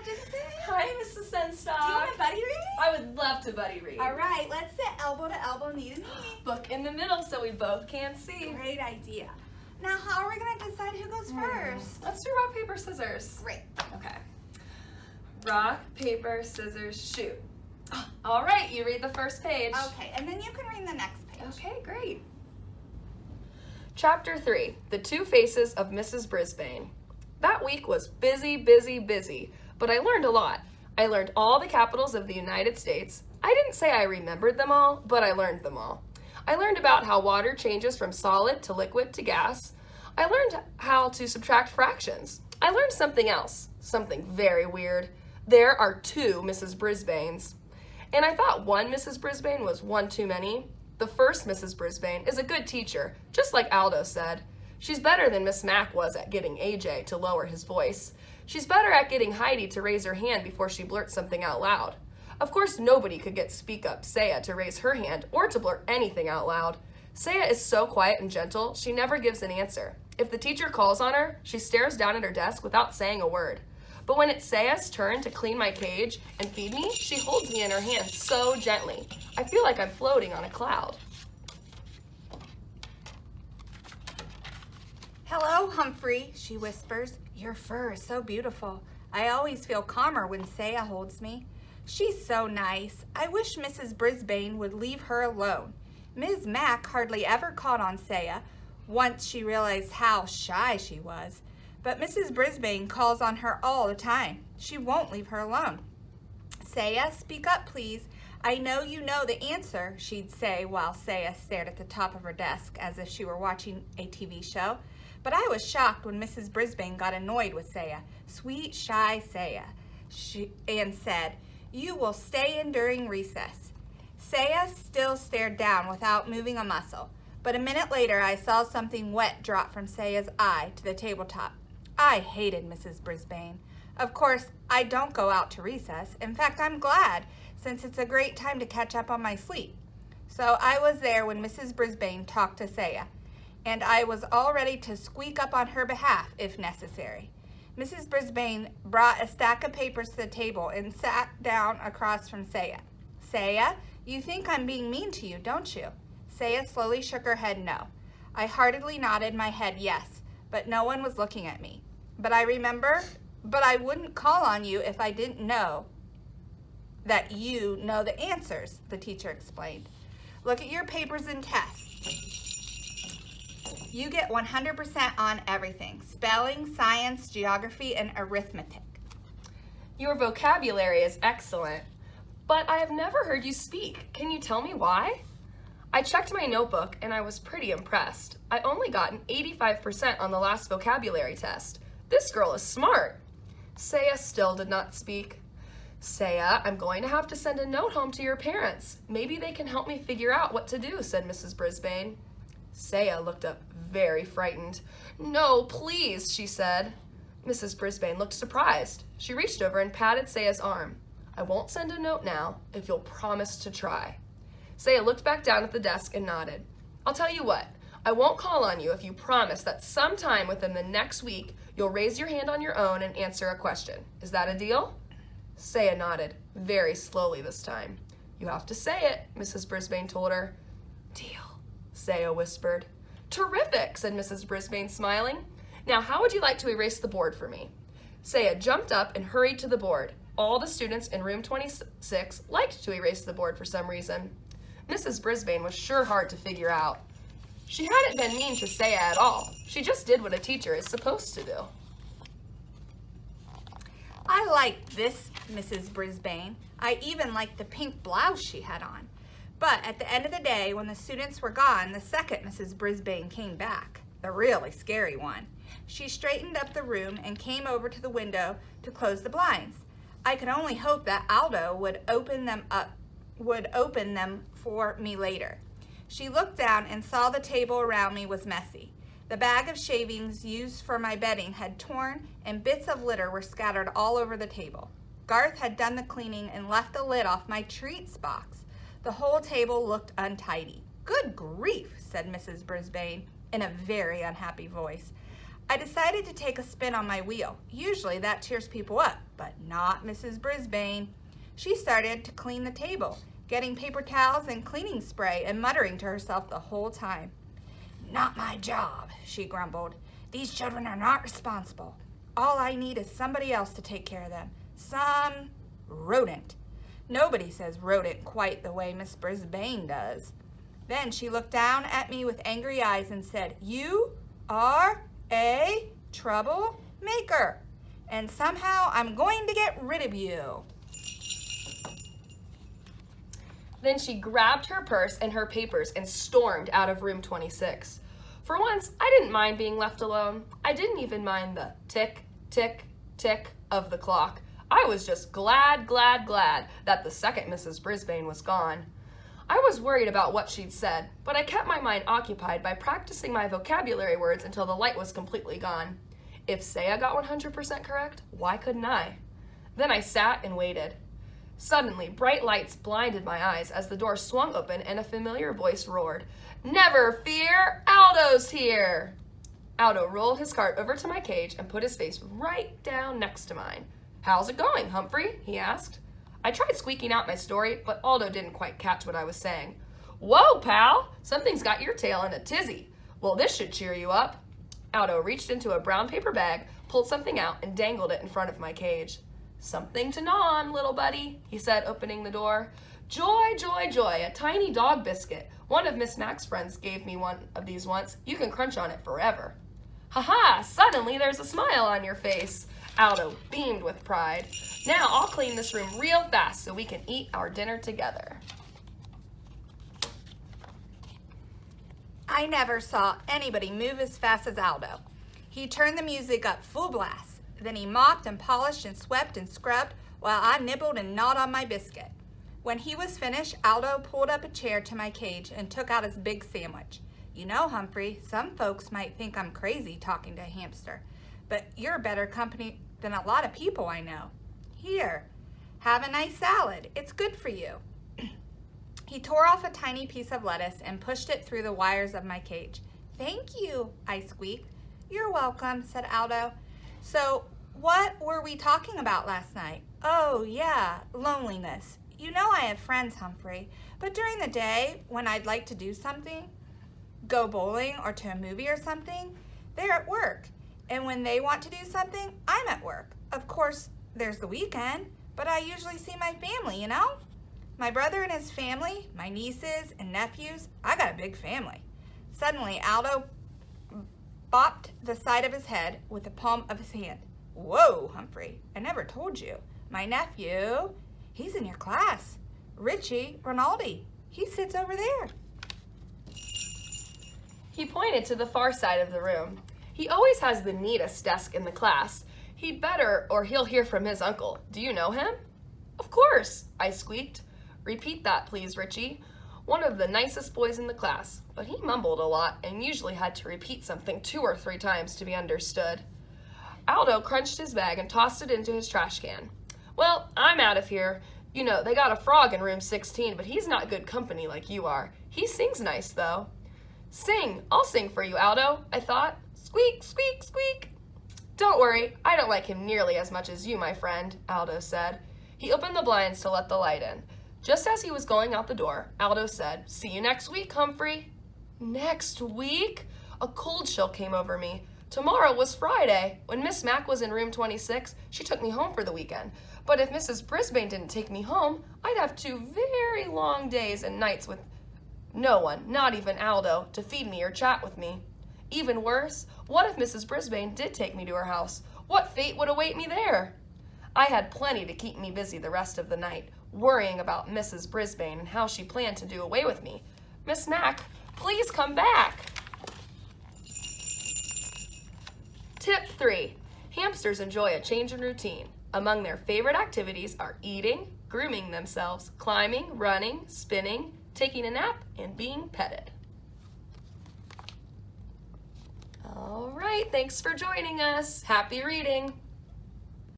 Hutchinson. Hi, Mrs. Senstock. Do you want a buddy read? I would love to buddy read. All right, let's sit elbow to elbow, knee to knee. Book in the middle so we both can't see. Great idea. Now, how are we going to decide who goes first? Let's do rock, paper, scissors. Great. Okay. Rock, paper, scissors, shoot. All right, you read the first page. Okay, and then you can read the next page. Okay, great. Chapter 3, The Two Faces of Mrs. Brisbane. That week was busy, busy, busy, but I learned a lot. I learned all the capitals of the United States. I didn't say I remembered them all, but I learned them all. I learned about how water changes from solid to liquid to gas. I learned how to subtract fractions. I learned something else, something very weird. There are two Mrs. Brisbanes. And I thought one Mrs. Brisbane was one too many. The first Mrs. Brisbane is a good teacher, just like Aldo said. She's better than Miss Mack was at getting AJ to lower his voice. She's better at getting Heidi to raise her hand before she blurts something out loud. Of course, nobody could get Speak Up Saya to raise her hand or to blurt anything out loud. Saya is so quiet and gentle, she never gives an answer. If the teacher calls on her, she stares down at her desk without saying a word. But when it's Saya's turn to clean my cage and feed me, she holds me in her hand so gently. I feel like I'm floating on a cloud. Hello, Humphrey, she whispers. Your fur is so beautiful. I always feel calmer when Saya holds me. She's so nice. I wish Mrs. Brisbane would leave her alone. Ms. Mack hardly ever called on Saya, once she realized how shy she was. But Mrs. Brisbane calls on her all the time. She won't leave her alone. Saya, speak up, please. I know you know the answer, she'd say while Saya stared at the top of her desk as if she were watching a TV show. But I was shocked when Mrs. Brisbane got annoyed with Saya, sweet, shy Saya, and said, you will stay in during recess. Saya still stared down without moving a muscle, but a minute later I saw something wet drop from Saya's eye to the tabletop. I hated Mrs. Brisbane. Of course, I don't go out to recess. In fact, I'm glad, since it's a great time to catch up on my sleep. So I was there when Mrs. Brisbane talked to Saya, and I was all ready to squeak up on her behalf if necessary. Mrs. Brisbane brought a stack of papers to the table and sat down across from Saya. Saya, you think I'm being mean to you, don't you? Saya slowly shook her head no. I heartily nodded my head yes, but no one was looking at me. But I wouldn't call on you if I didn't know that you know the answers, the teacher explained. Look at your papers and tests. You get 100% on everything, spelling, science, geography, and arithmetic. Your vocabulary is excellent, but I have never heard you speak. Can you tell me why? I checked my notebook and I was pretty impressed. I only got an 85% on the last vocabulary test. This girl is smart. Saya still did not speak. Saya, I'm going to have to send a note home to your parents. Maybe they can help me figure out what to do, said Mrs. Brisbane. Saya looked up very frightened. No, please, she said. Mrs. Brisbane looked surprised. She reached over and patted Saya's arm. I won't send a note now if you'll promise to try. Saya looked back down at the desk and nodded. I'll tell you what, I won't call on you if you promise that sometime within the next week you'll raise your hand on your own and answer a question. Is that a deal? Saya nodded, very slowly this time. You have to say it, Mrs. Brisbane told her. Deal, Saya whispered. Terrific, said Mrs. Brisbane, smiling. Now, how would you like to erase the board for me? Saya jumped up and hurried to the board. All the students in room 26 liked to erase the board for some reason. Mrs. Brisbane was sure hard to figure out. She hadn't been mean to Saya at all. She just did what a teacher is supposed to do. I liked this Mrs. Brisbane. I even liked the pink blouse she had on. But at the end of the day, when the students were gone, the second Mrs. Brisbane came back, the really scary one. She straightened up the room and came over to the window to close the blinds. I could only hope that Aldo would open them for me later. She looked down and saw the table around me was messy. The bag of shavings used for my bedding had torn and bits of litter were scattered all over the table. Garth had done the cleaning and left the lid off my treats box. The whole table looked untidy. Good grief, said Mrs. Brisbane in a very unhappy voice. I decided to take a spin on my wheel. Usually that cheers people up, but not Mrs. Brisbane. She started to clean the table, getting paper towels and cleaning spray and muttering to herself the whole time. "Not my job," she grumbled. "These children are not responsible. All I need is somebody else to take care of them. Some rodent." Nobody says rodent quite the way Miss Brisbane does. Then she looked down at me with angry eyes and said, "You are a troublemaker, and somehow I'm going to get rid of you." Then she grabbed her purse and her papers and stormed out of room 26. For once, I didn't mind being left alone. I didn't even mind the tick, tick, tick of the clock. I was just glad that the second Mrs. Brisbane was gone. I was worried about what she'd said, but I kept my mind occupied by practicing my vocabulary words until the light was completely gone. If Saya got 100% correct, why couldn't I? Then I sat and waited. Suddenly, bright lights blinded my eyes as the door swung open and a familiar voice roared, "Never fear, Aldo's here!" Aldo rolled his cart over to my cage and put his face right down next to mine. "How's it going, Humphrey?" he asked. I tried squeaking out my story, but Aldo didn't quite catch what I was saying. "Whoa, pal! Something's got your tail in a tizzy. Well, this should cheer you up." Aldo reached into a brown paper bag, pulled something out, and dangled it in front of my cage. "Something to gnaw on, little buddy," he said, opening the door. "Joy, joy, joy, a tiny dog biscuit. One of Miss Mac's friends gave me one of these once. You can crunch on it forever." "Ha-ha, suddenly there's a smile on your face." Aldo beamed with pride. "Now I'll clean this room real fast so we can eat our dinner together." I never saw anybody move as fast as Aldo. He turned the music up full blast. Then he mopped and polished and swept and scrubbed while I nibbled and gnawed on my biscuit. When he was finished, Aldo pulled up a chair to my cage and took out his big sandwich. "You know, Humphrey, some folks might think I'm crazy talking to a hamster, but you're better company than a lot of people I know. Here, have a nice salad. It's good for you." He tore off a tiny piece of lettuce and pushed it through the wires of my cage. "Thank you," I squeaked. "You're welcome," said Aldo. "So, what were we talking about last night?" "Oh, yeah, loneliness. You know I have friends, Humphrey, but during the day, when I'd like to do something, go bowling or to a movie or something, they're at work. And when they want to do something, I'm at work. Of course, there's the weekend, but I usually see my family, you know? My brother and his family, my nieces and nephews, I got a big family." Suddenly, Aldo bopped the side of his head with the palm of his hand. "Whoa, Humphrey, I never told you. My nephew, he's in your class. Richie Rinaldi, he sits over there." He pointed to the far side of the room. "He always has the neatest desk in the class. He'd better, or he'll hear from his uncle. Do you know him?" "Of course," I squeaked. "Repeat that, please, Richie." One of the nicest boys in the class, but he mumbled a lot and usually had to repeat something 2 or 3 times to be understood. Aldo crunched his bag and tossed it into his trash can. "Well, I'm out of here. You know, they got a frog in room 16, but he's not good company like you are. He sings nice, though." "Sing! I'll sing for you, Aldo," I thought. Squeak, squeak, squeak. "Don't worry, I don't like him nearly as much as you, my friend," Aldo said. He opened the blinds to let the light in. Just as he was going out the door, Aldo said, "See you next week, Humphrey." Next week? A cold chill came over me. Tomorrow was Friday. When Miss Mac was in room 26, she took me home for the weekend. But if Mrs. Brisbane didn't take me home, I'd have 2 very long days and nights with no one, not even Aldo, to feed me or chat with me. Even worse, what if Mrs. Brisbane did take me to her house? What fate would await me there? I had plenty to keep me busy the rest of the night, worrying about Mrs. Brisbane and how she planned to do away with me. "Miss Mac, please come back." Tip 3. Hamsters enjoy a change in routine. Among their favorite activities are eating, grooming themselves, climbing, running, spinning, taking a nap, and being petted. All right, thanks for joining us. Happy reading.